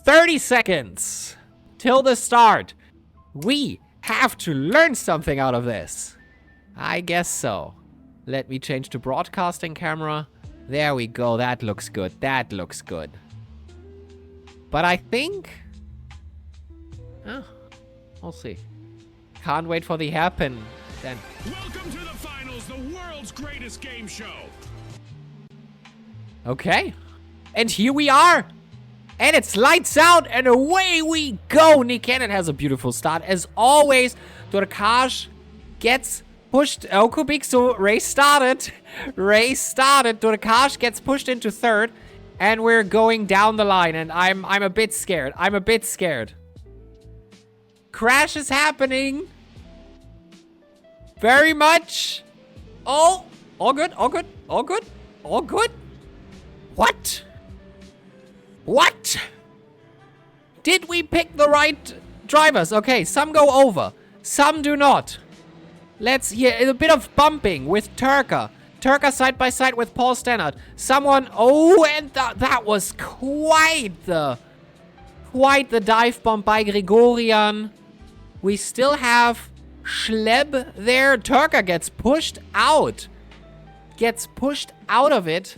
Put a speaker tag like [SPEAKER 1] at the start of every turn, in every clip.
[SPEAKER 1] 30 seconds till the start. We have to learn something out of this. I guess so. Let me change to broadcasting camera. There we go. That looks good. That looks good. But I think... Oh, we'll see. Can't wait for the hairpin then.
[SPEAKER 2] Welcome to the finals, the world's greatest game show.
[SPEAKER 1] Okay. And here we are. And it's lights out and away we go. Nick Cannon has a beautiful start. As always, Dorkash gets pushed. Oh, Kubiksu, race started. Race started. Dorkash gets pushed into third. And we're going down the line. And I'm a bit scared. I'm a bit scared. Crash is happening. Very much. Oh, all good, all good, all good, all good. What? What? Did we pick the right drivers? Okay, some go over. Some do not. Let's hear a bit of bumping with Turka. Turka side by side with Paul Stannard. Someone... Oh, and that was quite the dive bomb by Gregorian. We still have Schleb there. Turka gets pushed out. Gets pushed out of it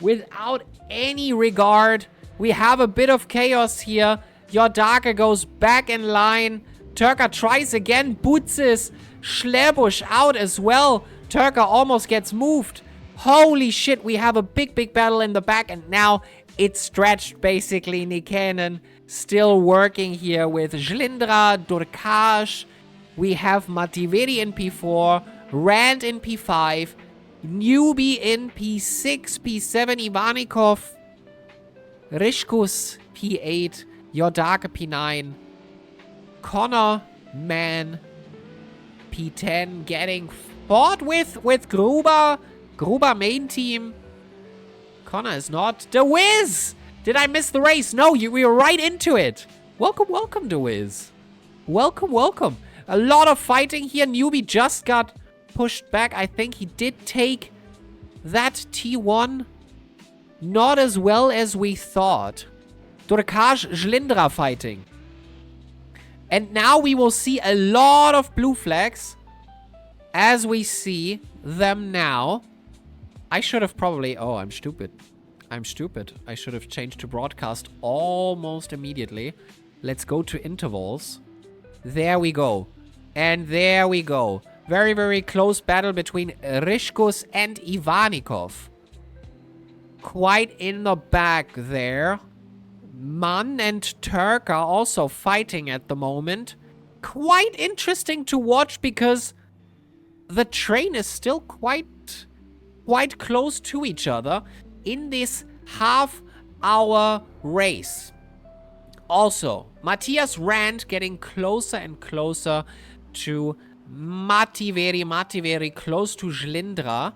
[SPEAKER 1] without any regard. We have a bit of chaos here. Yordake goes back in line. Turka tries again. Butzes. Schlebusch out as well. Turka almost gets moved. Holy shit, we have a big battle in the back. And now it's stretched, basically. Nikanen still working here with Žlindra, Dorkash. We have Mativeri in P4. Rand in P5. Newbie in P6, P7, Ivanikov. Rishkus, P8. Yordake, P9. Connor, Man, P10. Getting fought with Gruber. Gruber main team. Connor is not. The Wiz! Did I miss the race? No, we were right into it. Welcome, The Wiz. Welcome. A lot of fighting here. Newbie just got pushed back. I think he did take that T1 not as well as we thought. Dorkash Žlindra fighting. And now we will see a lot of blue flags as we see them now. I should have probably... Oh, I'm stupid. I should have changed to broadcast almost immediately. Let's go to intervals. There we go. And there we go. Very close battle between Rishkus and Ivanikov. Quite in the back there. Man and Turka also fighting at the moment. Quite interesting to watch because the train is still quite close to each other in this half-hour race. Also, Matthias Rand getting closer and closer to Mativeri. Mativeri close to Žlindra.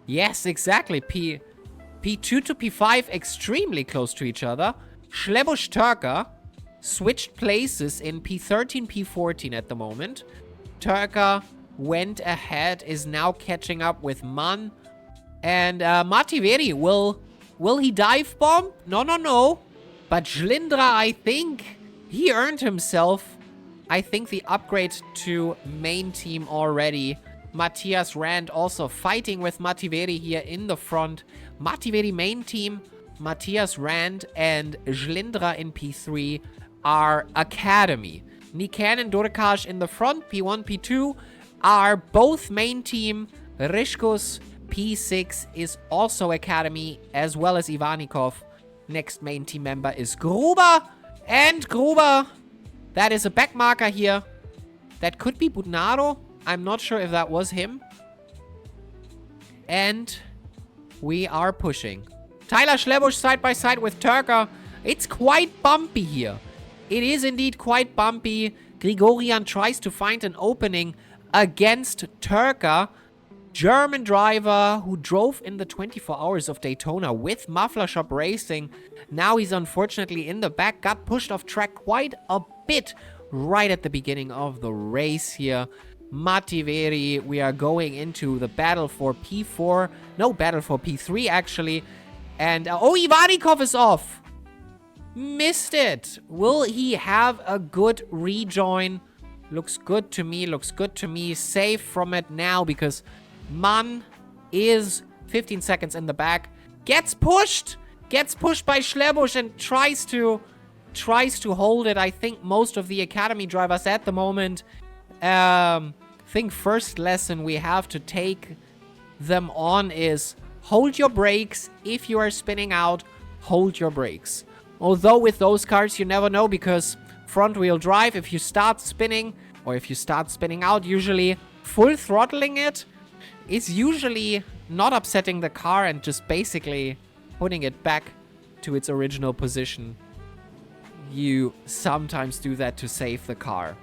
[SPEAKER 1] Yes, exactly. P2 to P5 extremely close to each other. Schlebusch Turka switched places in P13, P14 at the moment. Turka went ahead, is now catching up with Man. And Mativeri, will he dive bomb? No. But Žlindra, I think he earned himself, I think, the upgrade to main team already. Matthias Rand also fighting with Mativeri here in the front. Mativeri main team, Matthias Rand and Žlindra in P3 are Academy. Nikan and Dorkash in the front, P1, P2, are both main team. Rishkus, P6 is also Academy, as well as Ivanikov. Next main team member is Gruber. And Gruber, that is a back marker here. That could be Budnaro. I'm not sure if that was him. And we are pushing. Tyler Schlebusch side by side with Turka. It's quite bumpy here. It is indeed quite bumpy. Gregorian tries to find an opening against Turka. German driver who drove in the 24 Hours of Daytona with Muffler Shop Racing. Now he's unfortunately in the back. Got pushed off track quite a bit right at the beginning of the race here. Mativeri, we are going into the battle for P4. No, battle for P3 actually. And, oh, Ivanikov is off. Missed it. Will he have a good rejoin? Looks good to me. Looks good to me. Save from it now because Man is 15 seconds in the back. Gets pushed. Gets pushed by Schlebusch and tries to hold it. I think most of the academy drivers at the moment think first lesson we have to take them on is hold your brakes. If you are spinning out, hold your brakes. Although with those cars, you never know because front wheel drive, if you start spinning or if you start spinning out, usually full throttling it is usually not upsetting the car and just basically putting it back to its original position. You sometimes do that to save the car.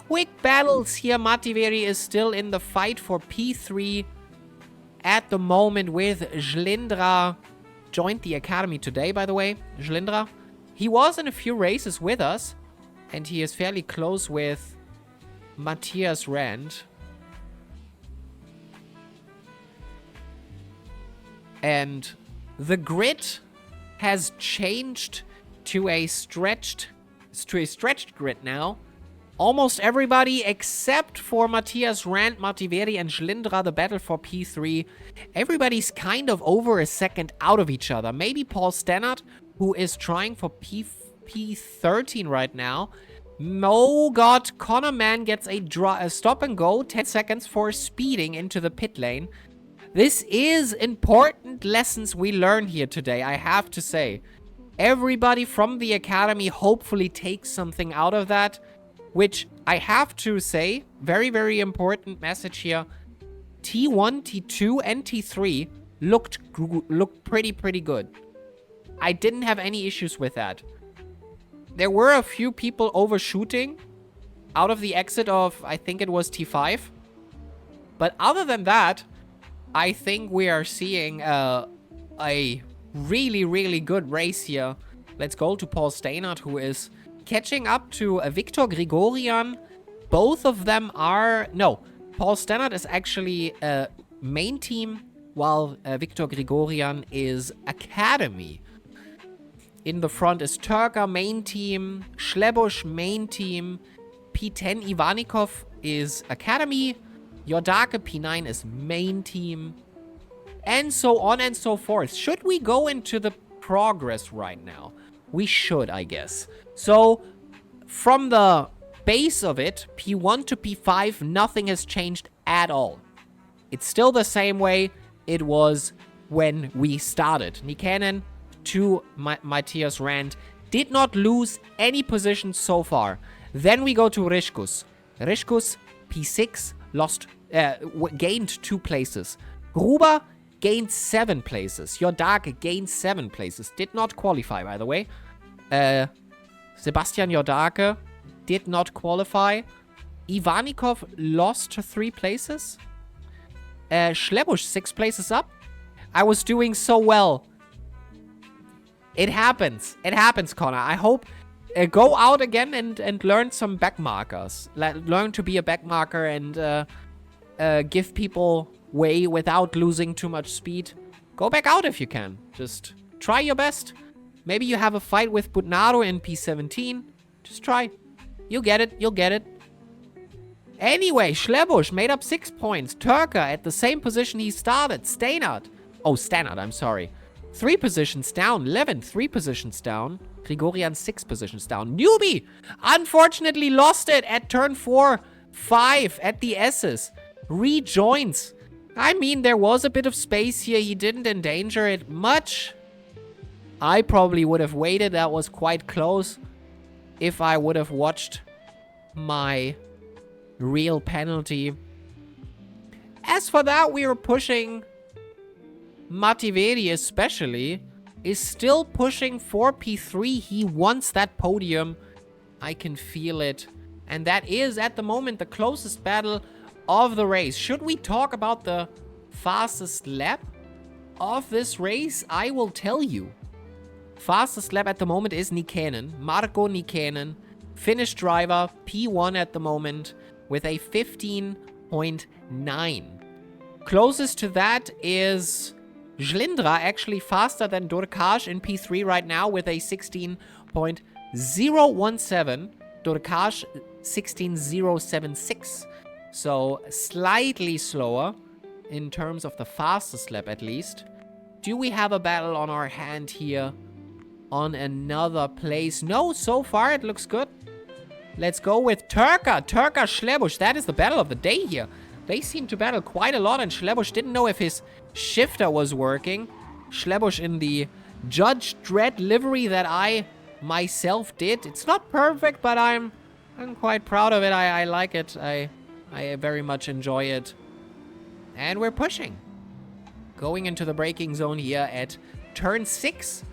[SPEAKER 1] Quick battles here. Mativeri is still in the fight for P3 at the moment with Žlindra. Joined the academy today, by the way. Žlindra. He was in a few races with us. And he is fairly close with Matthias Rand. And the grid has changed to a stretched grid now. Almost everybody except for Matthias Rand, Mativeri, and Žlindra, the battle for P3. Everybody's kind of over a second out of each other. Maybe Paul Stannard, who is trying for P13 right now. Oh god, Connor Mann gets a stop and go, 10 seconds for speeding into the pit lane. This is important lessons we learn here today, I have to say. Everybody from the academy hopefully takes something out of that. Which I have to say, very, very important message here. T1, T2, and T3 looked pretty good. I didn't have any issues with that. There were a few people overshooting out of the exit of, I think it was T5. But other than that, I think we are seeing a really, really good race here. Let's go to Paul Stannard, who is catching up to Victor Grigorian. Both of them are... No, Paul Stannard is actually main team, while Victor Grigorian is academy. In the front is Turka, main team. Schlebusch, main team. P10, Ivanikov is academy. Yordake, P9 is main team. And so on and so forth. Should we go into the progress right now? We should, I guess. So, from the base of it, P1 to P5, nothing has changed at all. It's still the same way it was when we started. Nikanen to Matthias Rand did not lose any positions so far. Then we go to Rishkus. Rishkus, P6, gained 2 places. Gruber gained 7 places. Yordake gained 7 places. Did not qualify, by the way. Sebastian Yordake did not qualify. Ivanikov lost 3 places. Schlebusch 6 places up. I was doing so well. It happens. It happens, Connor. I hope go out again and learn some backmarkers. Learn to be a backmarker and give people way without losing too much speed. Go back out if you can. Just try your best. Maybe you have a fight with Butnaro in P17. Just try. You'll get it. You'll get it. Anyway, Schlebusch made up 6 points. Turka at the same position he started. Stannard. Oh, Stannard, I'm sorry. 3 positions down. Levin, 3 positions down. Grigorian, 6 positions down. Newbie, unfortunately lost it at turn 4, 5 at the S's. Rejoins. I mean, there was a bit of space here. He didn't endanger it much. I probably would have waited. That was quite close. If I would have watched my real penalty. As for that, we were pushing. Mativeri especially is still pushing for P3. He wants that podium. I can feel it. And that is, at the moment, the closest battle of the race. Should we talk about the fastest lap of this race? I will tell you. Fastest lap at the moment is Nikanen. Marko Nikanen. Finnish driver, P1 at the moment, with a 15.9. Closest to that is Žlindra actually faster than Dorkaj in P3 right now with a 16.017. Dorkaj 16.076. So slightly slower in terms of the fastest lap at least. Do we have a battle on our hand here on another place? No, so far it looks good. Let's go with Turka. Turka Schlebusch. That is the battle of the day here. They seem to battle quite a lot, and Schlebusch didn't know if his shifter was working. Schlebusch in the Judge Dredd livery that I myself did. It's not perfect, but I'm quite proud of it. I like it. I very much enjoy it. And we're pushing. Going into the braking zone here at turn 6.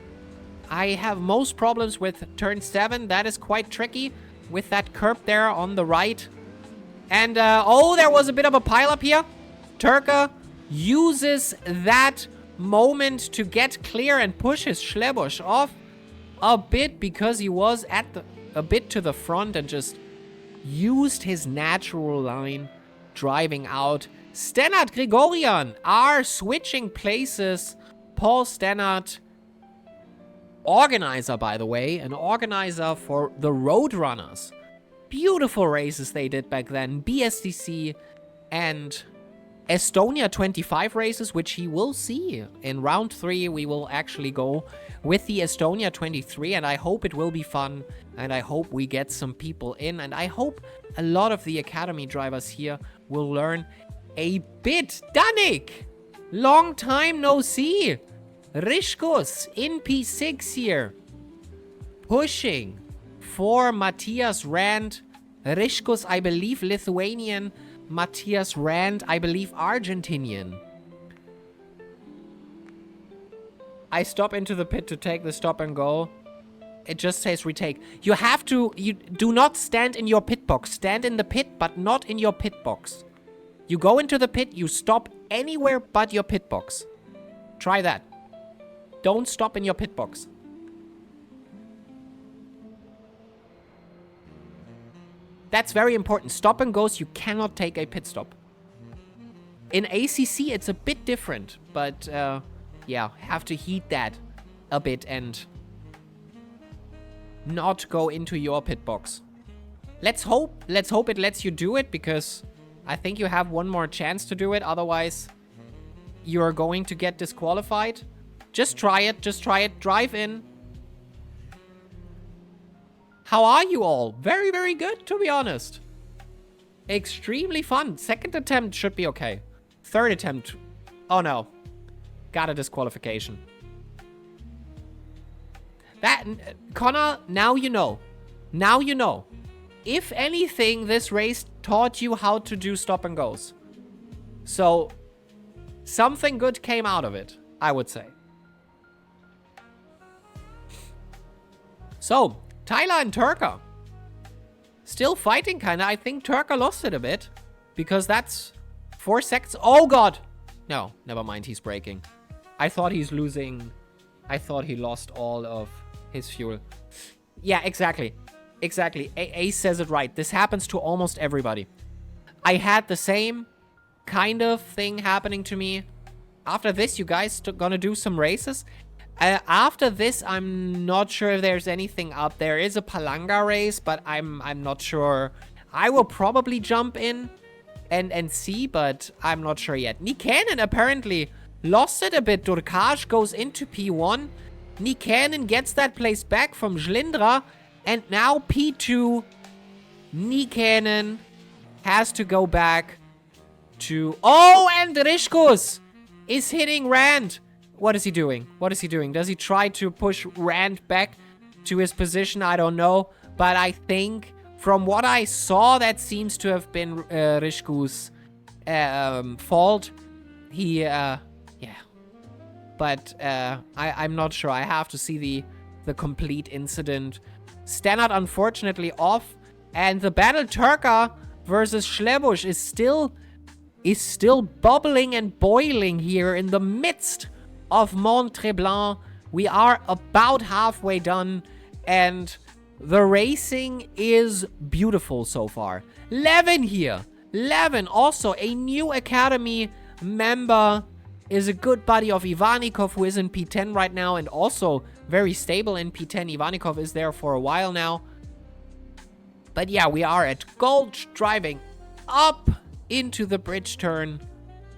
[SPEAKER 1] I have most problems with turn 7. That is quite tricky with that curb there on the right. And, oh, there was a bit of a pileup here. Turka uses that moment to get clear and push his Schlebusch off a bit because he was at a bit to the front and just used his natural line driving out. Stannard Gregorian are switching places. Paul Stannard, organizer, by the way, an organizer for the Roadrunners. Beautiful races they did back then. BSDC and Estonia 25 races, which he will see. In round 3, we will actually go with the Estonia 23, and I hope it will be fun, and I hope we get some people in, and I hope a lot of the Academy drivers here will learn a bit. Danik! Long time no see! Rishkus in P6 here. Pushing for Matthias Rand. Rishkus, I believe, Lithuanian. Matthias Rand, I believe, Argentinian. I stop into the pit to take the stop and go. It just says retake. You have to... You do not stand in your pit box. Stand in the pit, but not in your pit box. You go into the pit, you stop anywhere but your pit box. Try that. Don't stop in your pit box. That's very important. Stop and goes, you cannot take a pit stop. In ACC, it's a bit different. But, yeah, have to heed that a bit and not go into your pit box. Let's hope it lets you do it, because I think you have one more chance to do it. Otherwise, you're going to get disqualified. Just try it. Just try it. Drive in. How are you all? Very, very good, to be honest. Extremely fun. Second attempt should be okay. Third attempt. Oh, no. Got a disqualification. That, Connor, now you know. Now you know. If anything, this race taught you how to do stop and goes. So, something good came out of it, I would say. So, Tyler and Turka. Still fighting, kinda. I think Turka lost it a bit. Because that's 4 seconds. Oh, God. No, never mind. He's braking. I thought he's losing. I thought he lost all of his fuel. Yeah, exactly. Exactly. Ace says it right. This happens to almost everybody. I had the same kind of thing happening to me. After this, you guys gonna do some races? After this, I'm not sure if there's anything up. There is a Palanga race, but I'm not sure. I will probably jump in and see, but I'm not sure yet. Nikanen apparently lost it a bit. Dorkaj goes into P1. Nikanen gets that place back from Žlindra. And now P2, Nikanen has to go back to... Oh, and Rishkus is hitting Rand. What is he doing? What is he doing? Does he try to push Rand back to his position? I don't know. But I think from what I saw, that seems to have been Rishkus' fault. He, yeah. But I'm not sure. I have to see the complete incident. Stannard, unfortunately, off. And the battle Turka versus Schlebusch is still bubbling and boiling here in the midst of Mont Tremblant. We are about halfway done, and the racing is beautiful so far. Levin here. Levin, also a new Academy member. is a good buddy of Ivanikov, who is in P10 right now, and also very stable in P10. Ivanikov is there for a while now. But yeah, we are at Gulch, driving up into the bridge turn.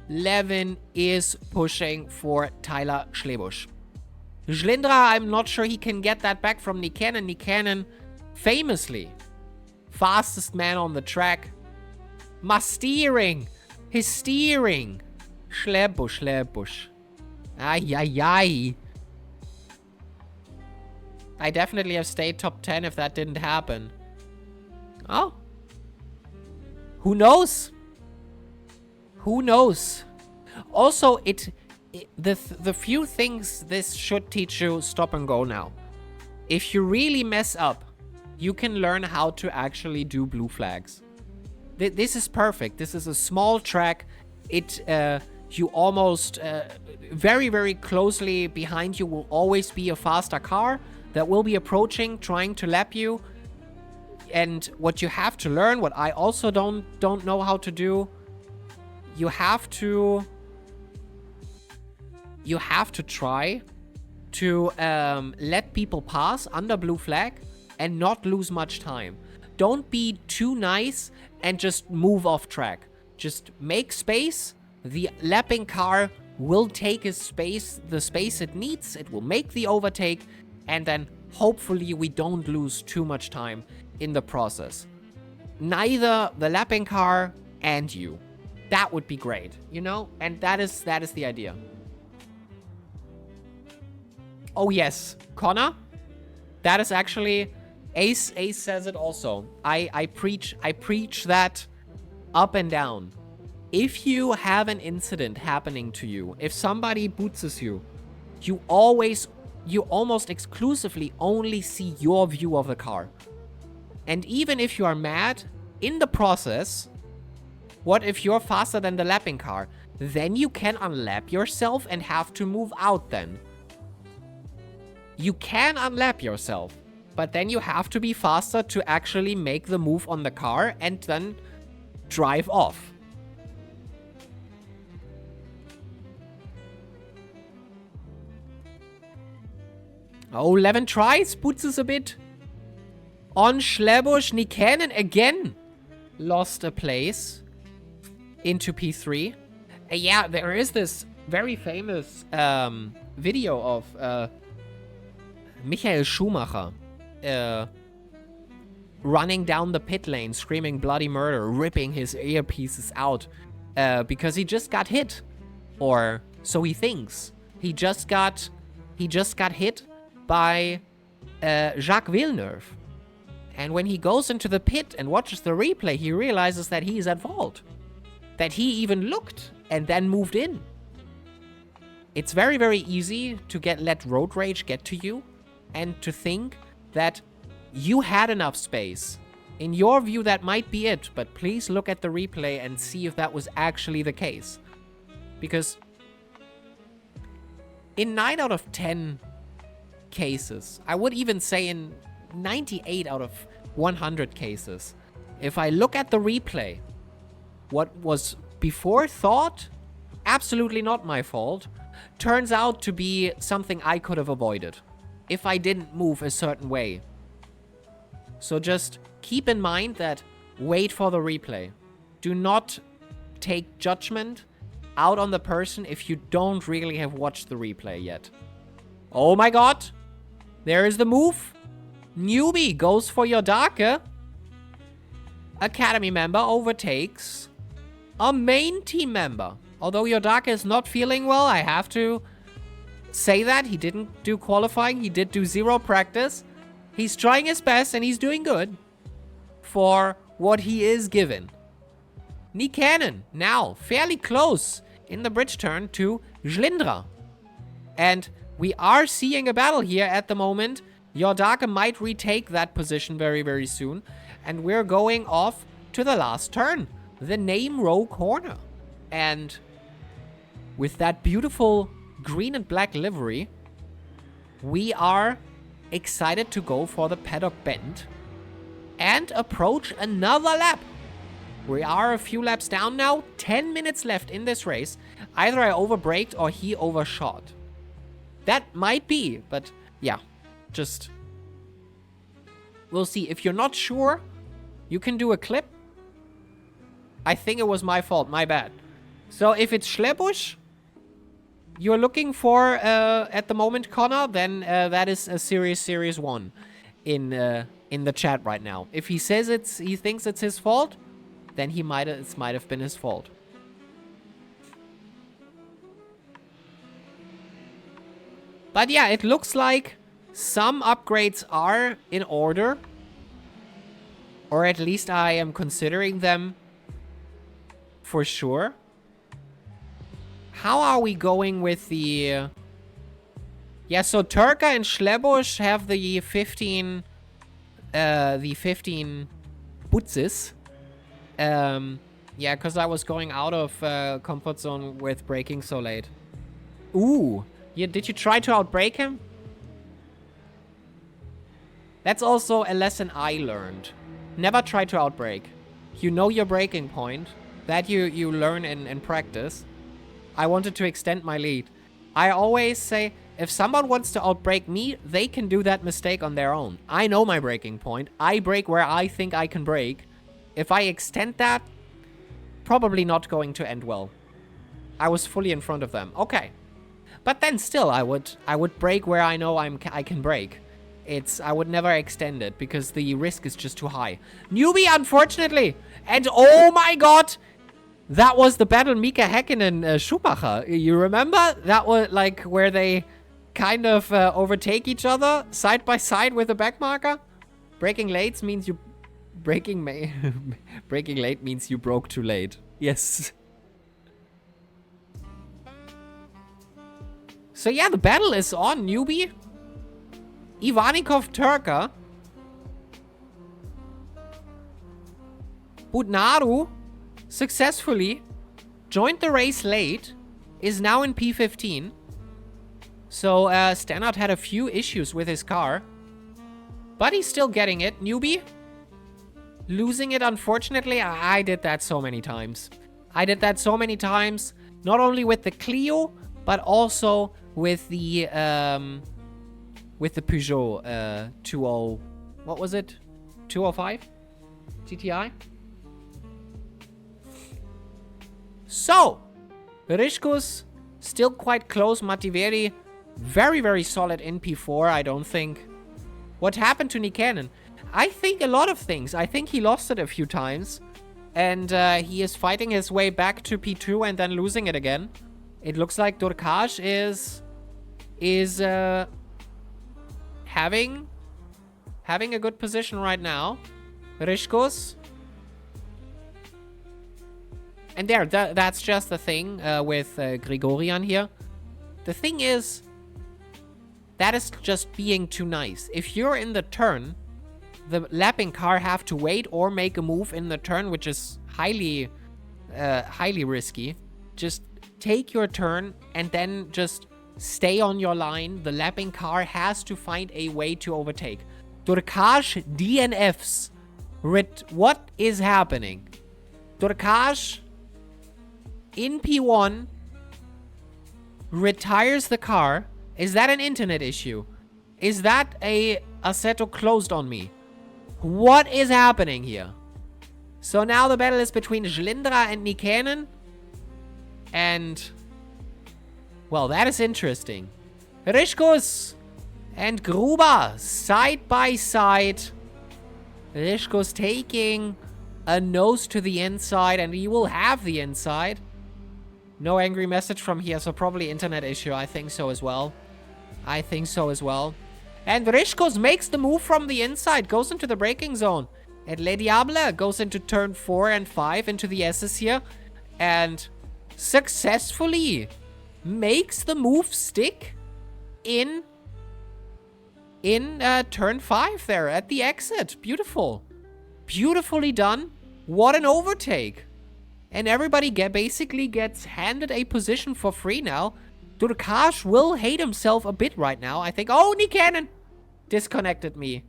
[SPEAKER 1] Levin is pushing for Tyler Schlebusch. Schlindra, I'm not sure he can get that back from Nick Cannon. Nick Cannon, famously, fastest man on the track. His steering. Schlebusch. Ay. I definitely have stayed top 10 if that didn't happen. Oh. Who knows? Also, the few things this should teach you, stop and go now. If you really mess up, you can learn how to actually do blue flags. This is perfect. This is a small track. You almost, very, very closely behind you will always be a faster car that will be approaching, trying to lap you. And what you have to learn, what I also don't know how to do, you have to try to let people pass under blue flag and not lose much time. Don't be too nice and just move off track. Just make space. The lapping car will take the space it needs. It will make the overtake, and then hopefully we don't lose too much time in the process. Neither the lapping car and you. That would be great, you know? And that is the idea. Oh yes, Connor. That is actually Ace says it also. I preach that up and down. If you have an incident happening to you, if somebody bootses you, you almost exclusively only see your view of the car. And even if you are mad in the process, what if you're faster than the lapping car? Then you can unlap yourself and have to move out then. You can unlap yourself, but then you have to be faster to actually make the move on the car and then drive off. Oh, 11 tries, bootses a bit. On Schlebusch, Nick Cannon again lost a place into P3. Yeah, there is this very famous video of Michael Schumacher running down the pit lane, screaming bloody murder, ripping his earpieces out because he just got hit. Or so he thinks. He just got hit by Jacques Villeneuve. And when he goes into the pit and watches the replay, he realizes that he is at fault. That he even looked and then moved in. It's very, very easy to let road rage get to you and to think that you had enough space. In your view, that might be it, but please look at the replay and see if that was actually the case. Because in 9 out of 10 cases, I would even say in 98 out of 100 cases, if I look at the replay, what was before thought, absolutely not my fault, turns out to be something I could have avoided if I didn't move a certain way. So just keep in mind that wait for the replay. Do not take judgment out on the person if you don't really have watched the replay yet. Oh my god! There is the move. Newbie goes for Yodake. Academy member overtakes a main team member. Although Yodake is not feeling well, I have to say that. He didn't do qualifying. He did do 0 practice. He's trying his best and he's doing good for what he is given. Nick Cannon now fairly close in the bridge turn to Schlindra. And we are seeing a battle here at the moment. Yodake might retake that position very, very soon. And we're going off to the last turn. The name row corner. And with that beautiful green and black livery, we are excited to go for the paddock bend and approach another lap. We are a few laps down now. 10 minutes left in this race. Either I overbraked or he overshot. That might be, but yeah, just... We'll see. If you're not sure, you can do a clip. I think it was my fault. My bad. So if it's Schlebusch you're looking for at the moment, Connor, then that is a Series 1 in the chat right now. If he says he thinks it's his fault, then it might have been his fault. But yeah, it looks like some upgrades are in order. Or at least I am considering them for sure. How are we going with the... Yeah, so Turka and Schlebusch have the 15 Butzes. Yeah, because I was going out of comfort zone with braking so late. Ooh. Yeah, did you try to outbrake him? That's also a lesson I learned. Never try to outbrake. You know your braking point. That you learn in practice. I wanted to extend my lead. I always say, if someone wants to outbrake me, they can do that mistake on their own. I know my braking point. I brake where I think I can brake. If I extend that, probably not going to end well. I was fully in front of them. Okay. But then still, I would brake where I know I can brake. I would never extend it because the risk is just too high. Newbie, unfortunately. And oh my god, that was the battle Mika Häkkinen and Schumacher. You remember? That was like where they kind of overtake each other side by side with a backmarker. Braking late means you braking late means you broke too late. Yes. So yeah, the battle is on, Newbie. Ivanikov Turka. Budnaru successfully joined the race late. Is now in P15. So Stannard had a few issues with his car. But he's still getting it. Newbie. Losing it, unfortunately. I did that so many times. I did that so many times. Not only with the Clio, but also with the Peugeot 20... What was it? 205? GTI? So, Rishkus still quite close. Mativeri, very, very solid in P4, I don't think. What happened to Nikanen? I think a lot of things. I think he lost it a few times. And he is fighting his way back to P2 and then losing it again. It looks like Durkaz is having a good position right now. Rishkus. And that's just the thing with Grigorian here. The thing is, that is just being too nice. If you're in the turn, the lapping car have to wait or make a move in the turn, which is highly risky. Just take your turn and then just stay on your line. The lapping car has to find a way to overtake. Durkaz DNFs. What is happening? Durkaz in P1 retires the car. Is that an internet issue? Is that a Assetto closed on me? What is happening here? So now the battle is between Schlindra and Nikanen. And... well, that is interesting. Rishkus and Gruber side by side. Rishkus taking a nose to the inside, and he will have the inside. No angry message from here, so probably internet issue. I think so as well. I think so as well. And Rishkus makes the move from the inside, goes into the braking zone. And Le Diable goes into turn 4 and 5 into the S's here. And successfully makes the move stick in turn 5 there at the exit. Beautiful. Beautifully done. What an overtake. And everybody basically gets handed a position for free now. Durkaz will hate himself a bit right now, I think. Oh, Nikanen disconnected me.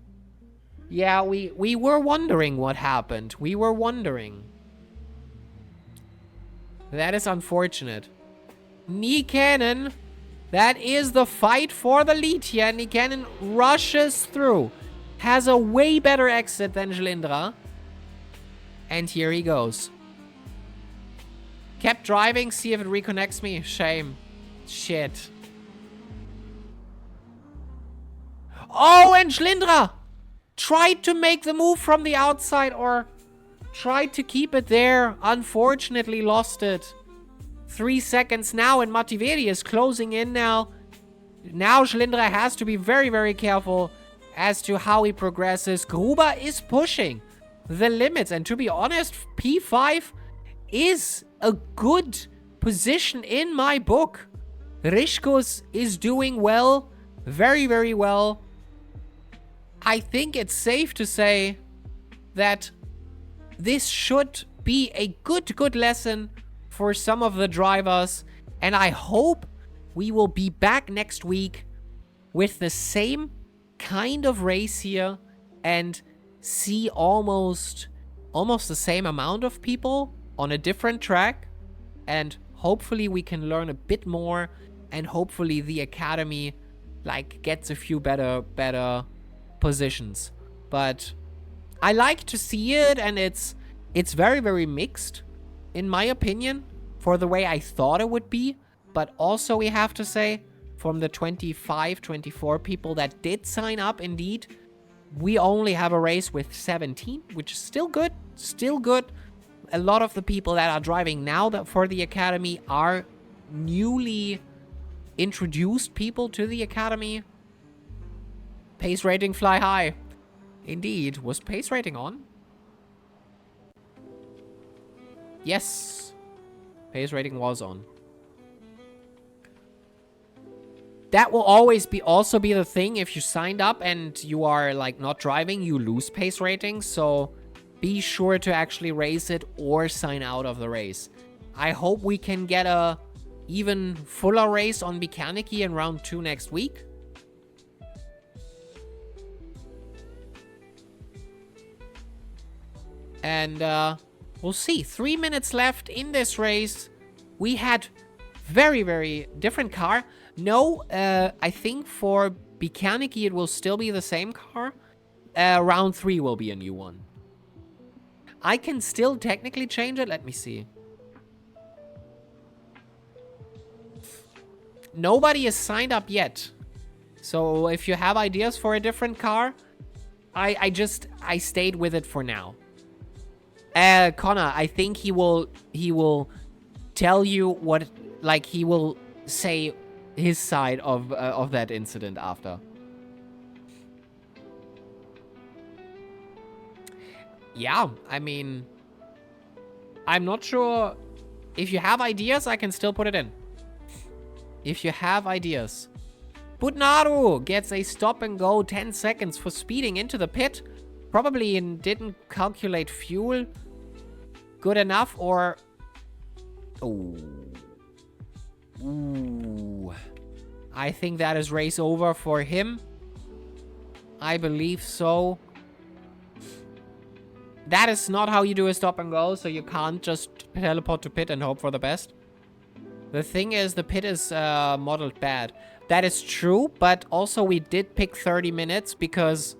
[SPEAKER 1] Yeah, we were wondering what happened. We were wondering. That is unfortunate. Niikanen. That is the fight for the lead here. Niikanen rushes through. Has a way better exit than Jlindra. And here he goes. Kept driving. See if it reconnects me. Shame. Shit. Oh, and Jlindra tried to make the move from the outside or tried to keep it there. Unfortunately lost it. 3 seconds now, and Mativeri is closing in now. Now Jlindra has to be very, very careful as to how he progresses. Gruber is pushing the limits, and to be honest, P5 is a good position in my book. Rishkus is doing well, very, very well. I think it's safe to say that this should be a good lesson for some of the drivers, and I hope we will be back next week with the same kind of race here and see almost the same amount of people on a different track, and hopefully we can learn a bit more, and hopefully the academy like gets a few better positions. But I like to see it, and it's very, very mixed in my opinion, for the way I thought it would be. But also we have to say, from the 25, 24 people that did sign up, indeed, we only have a race with 17, which is still good. Still good. A lot of the people that are driving now for the academy are newly introduced people to the academy. Pace rating fly high. Indeed. Was pace rating on? Yes. Pace rating was on. That will always also be the thing. If you signed up and you are like not driving, you lose pace rating. So be sure to actually race it or sign out of the race. I hope we can get a even fuller race on Bikaniki in round 2 next week. And we'll see. 3 minutes left in this race. We had very, very different car. No, I think for Bikaniki it will still be the same car. Round 3 will be a new one. I can still technically change it. Let me see. Nobody is signed up yet. So if you have ideas for a different car, I stayed with it for now. Connor, I think he will tell you what, like, he will say his side of that incident after. Yeah, I mean, I'm not sure. If you have ideas, I can still put it in. If you have ideas. Butnaru gets a stop and go 10 seconds for speeding into the pit. Probably didn't calculate fuel good enough, or... Oh. Ooh. I think that is race over for him. I believe so. That is not how you do a stop and go, so you can't just teleport to pit and hope for the best. The thing is, the pit is modeled bad. That is true, but also we did pick 30 minutes because...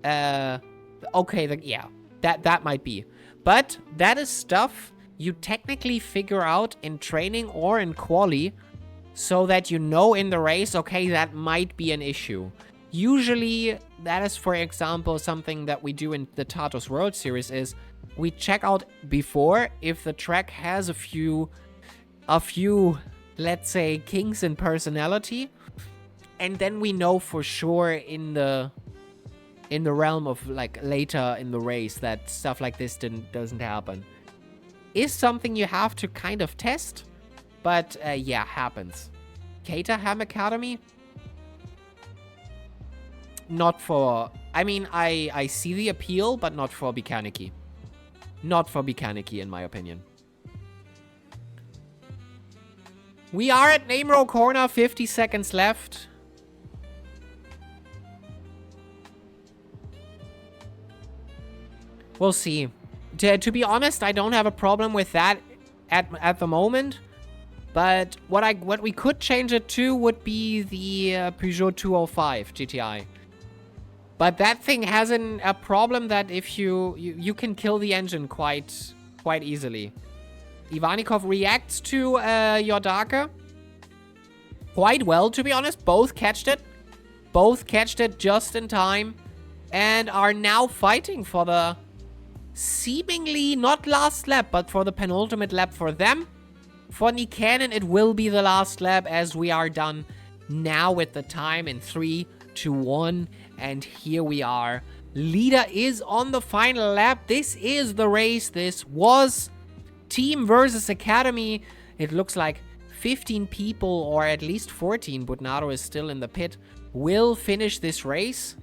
[SPEAKER 1] okay, yeah, that might be. But that is stuff you technically figure out in training or in quali, so that you know in the race, okay, that might be an issue. Usually, that is, for example, something that we do in the Tatos World Series is we check out before if the track has a few, let's say, kinks in personality, and then we know for sure in the realm of like later in the race that stuff like this doesn't happen. Is something you have to kind of test, but yeah, happens. Caterham Academy? Not for... I mean, I see the appeal, but not for Bikaniki. Not for Bikaniki, in my opinion. We are at Namro Corner, 50 seconds left. We'll see. To be honest, I don't have a problem with that. at the moment. But what we could change it to would be the Peugeot 205 GTI. But that thing has a problem that if you can kill the engine quite easily. Ivanikov reacts to Yordake quite well, to be honest. Both catched it. Both catched it just in time. And are now fighting for the seemingly not last lap, but for the penultimate lap for them. For Niikanen, it will be the last lap as we are done now with the time in 3, 2, 1. And here we are. Leader is on the final lap. This is the race. This was Team versus Academy. It looks like 15 people, or at least 14, Budnaro is still in the pit, will finish this race.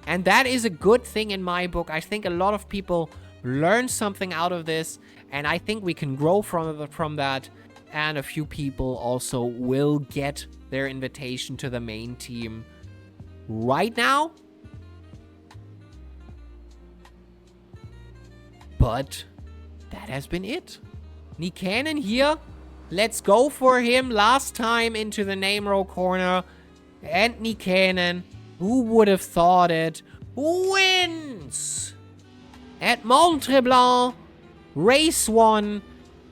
[SPEAKER 1] And that is a good thing in my book. I think a lot of people learn something out of this, and I think we can grow from that. And a few people also will get their invitation to the main team right now. But that has been it. Niikanen here. Let's go for him. Last time into the name row corner. And Niikanen, who would have thought it, wins at Mont Tremblant. Race 1.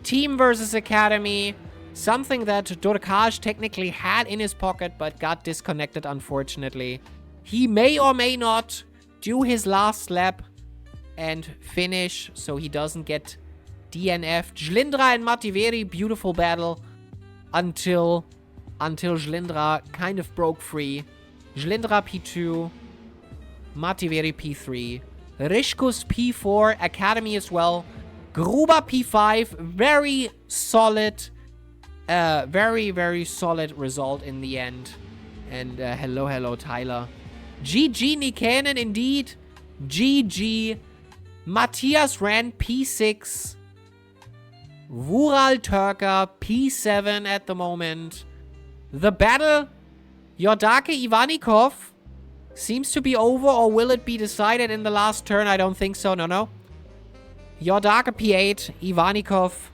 [SPEAKER 1] Team versus Academy. Something that Dorkaj technically had in his pocket, but got disconnected, unfortunately. He may or may not do his last lap and finish, so he doesn't get DNF. Jlindra and Mativeri, beautiful battle until Jlindra kind of broke free. Jlindra P2, Mativeri P3, Rishkus P4, Academy as well. Gruber P5, very solid, very solid result in the end. And hello Tyler. GG Niikanen indeed. GG. Matthias ran P6. Vural Turka P7 at the moment. The battle, Yordake Ivanikov, seems to be over, or will it be decided in the last turn? I don't think so. No. Yordake P8, Ivanikov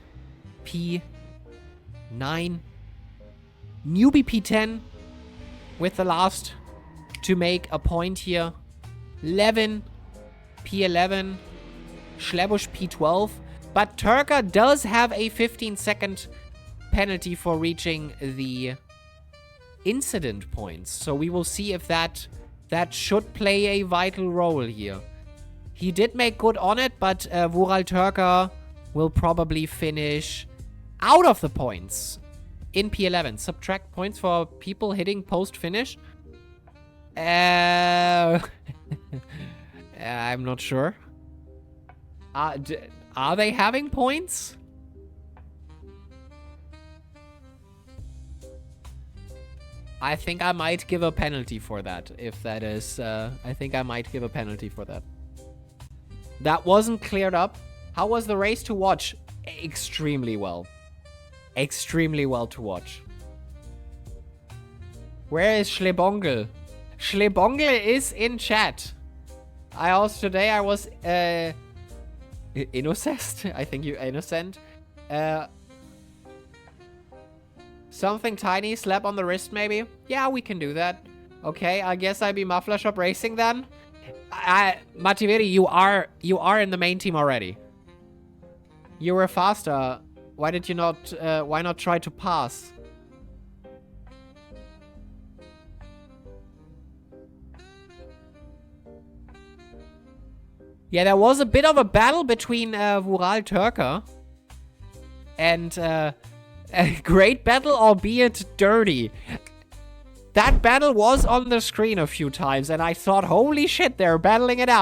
[SPEAKER 1] P9. Newbie P10 with the last to make a point here. Levin P11. Schlebusch P12. But Turka does have a 15-second penalty for reaching the incident points. So we will see if that should play a vital role here. He did make good on it, but Vural Turka will probably finish out of the points in P11. Subtract points for people hitting post-finish. I'm not sure. Are they having points? I think I might give a penalty for that, if that is... I think I might give a penalty for that. That wasn't cleared up. How was the race to watch? Extremely well. Extremely well to watch. Where is Schlebongel? Schlebongel is in chat. I was Innocent? I think you're innocent. Something tiny, slap on the wrist maybe? Yeah, we can do that. Okay, I guess I'd be Muffler Shop Racing then. Mativeri, you are in the main team already. You were faster. Why did you not, why not try to pass? Yeah, there was a bit of a battle between Vural Turka and a great battle, albeit dirty. That battle was on the screen a few times, and I thought, holy shit, they're battling it out.